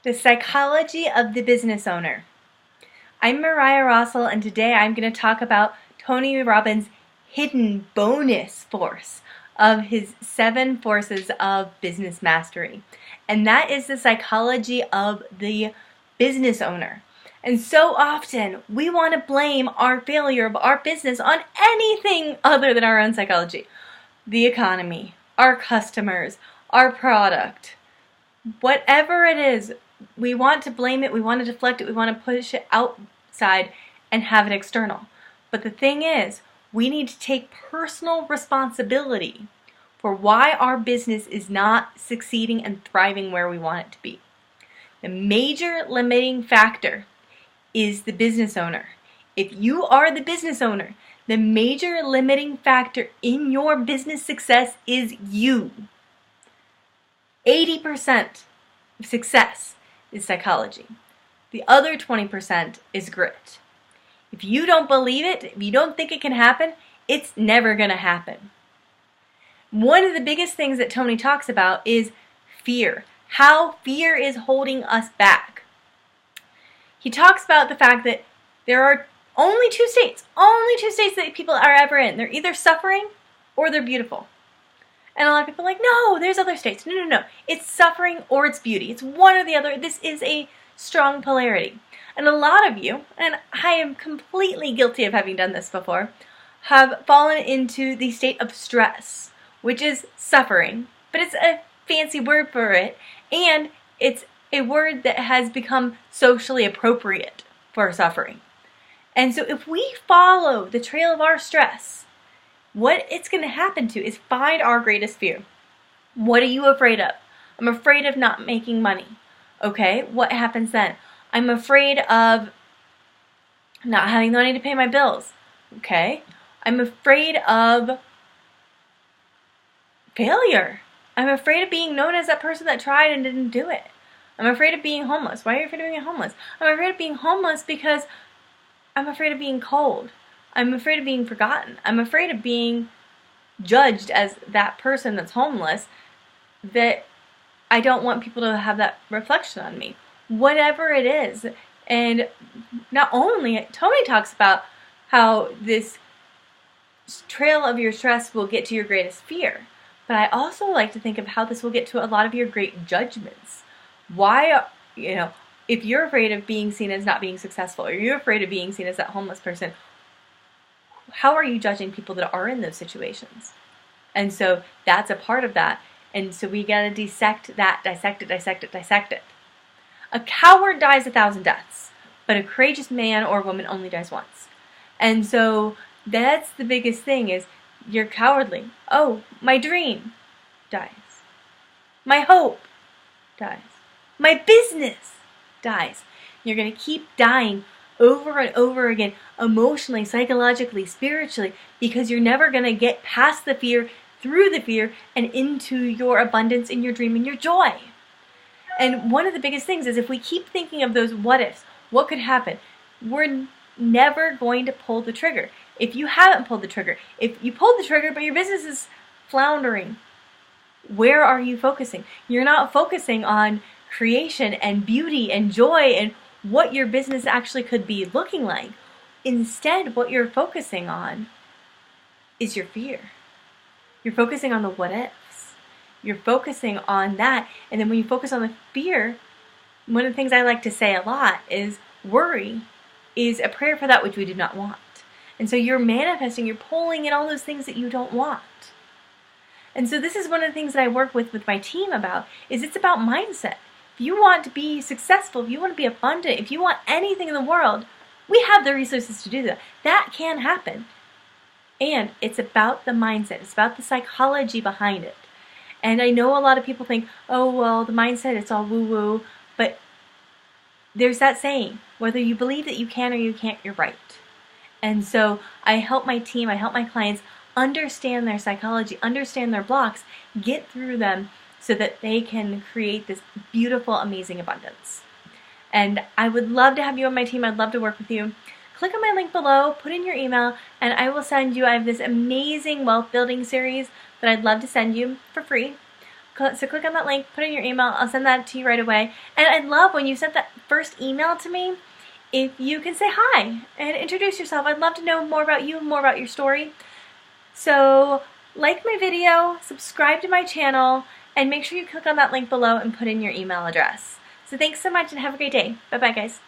The Psychology of the Business Owner. I'm Mariah Rossell, and today I'm going to talk about Tony Robbins' hidden bonus force of his 7 forces of business mastery. And that is the psychology of the business owner. And so often we want to blame our failure of our business on anything other than our own psychology. The economy, our customers, our product, whatever it is. We want to blame it, we want to deflect it, we want to push it outside and have it external. But the thing is, we need to take personal responsibility for why our business is not succeeding and thriving where we want it to be. The major limiting factor is the business owner. If you are the business owner, the major limiting factor in your business success is you. 80% of success is psychology. The other 20% is grit. If you don't believe it, if you don't think it can happen, it's never going to happen. One of the biggest things that Tony talks about is fear. How fear is holding us back. He talks about the fact that there are only two states that people are ever in. They're either suffering or they're beautiful. And a lot of people are like, no, there's other states. No. It's suffering or it's beauty. It's one or the other. This is a strong polarity. And a lot of you, and I am completely guilty of having done this before, have fallen into the state of stress, which is suffering. But it's a fancy word for it. And it's a word that has become socially appropriate for suffering. And so if we follow the trail of our stress, what it's going to happen to is find our greatest fear. What are you afraid of? I'm afraid of not making money. Okay, what happens then? I'm afraid of not having the money to pay my bills. Okay, I'm afraid of failure. I'm afraid of being known as that person that tried and didn't do it. I'm afraid of being homeless. Why are you afraid of being homeless? I'm afraid of being homeless because I'm afraid of being cold. I'm afraid of being forgotten. I'm afraid of being judged as that person that's homeless, that I don't want people to have that reflection on me. Whatever it is. And not only, Tony talks about how this trail of your stress will get to your greatest fear, but I also like to think of how this will get to a lot of your great judgments. Why, if you're afraid of being seen as not being successful, or you're afraid of being seen as that homeless person, how are you judging people that are in those situations? And so that's a part of that. And so we got to dissect it. A coward dies 1,000 deaths, but a courageous man or woman only dies once. And so that's the biggest thing is you're cowardly. Oh, my dream dies. My hope dies. My business dies. You're going to keep dying over and over again, emotionally, psychologically, spiritually, because you're never going to get past the fear, through the fear, and into your abundance and your dream and your joy. And one of the biggest things is if we keep thinking of those what ifs, what could happen, we're never going to pull the trigger. If you haven't pulled the trigger, if you pulled the trigger but your business is floundering, where are you focusing? You're not focusing on creation and beauty and joy and what your business actually could be looking like. Instead, what you're focusing on is your fear. You're focusing on the what ifs. You're focusing on that. And then when you focus on the fear, one of the things I like to say a lot is worry is a prayer for that which we do not want. And so you're manifesting, you're pulling in all those things that you don't want. And so this is one of the things that I work with my team about, is it's about mindset. If you want to be successful, if you want to be abundant, if you want anything in the world, we have the resources to do that. That can happen. And it's about the mindset. It's about the psychology behind it. And I know a lot of people think, oh, well, the mindset, it's all woo-woo. But there's that saying, whether you believe that you can or you can't, you're right. And so I help my team, I help my clients understand their psychology, understand their blocks, get through them, so that they can create this beautiful, amazing abundance. And I would love to have you on my team. I'd love to work with you. Click on my link below, put in your email, and I will send you, I have this amazing wealth building series that I'd love to send you for free. So click on that link, put in your email, I'll send that to you right away. And I'd love when you sent that first email to me, if you can say hi and introduce yourself. I'd love to know more about you, more about your story. So like my video, subscribe to my channel, and make sure you click on that link below and put in your email address. So thanks so much and have a great day. Bye-bye, guys.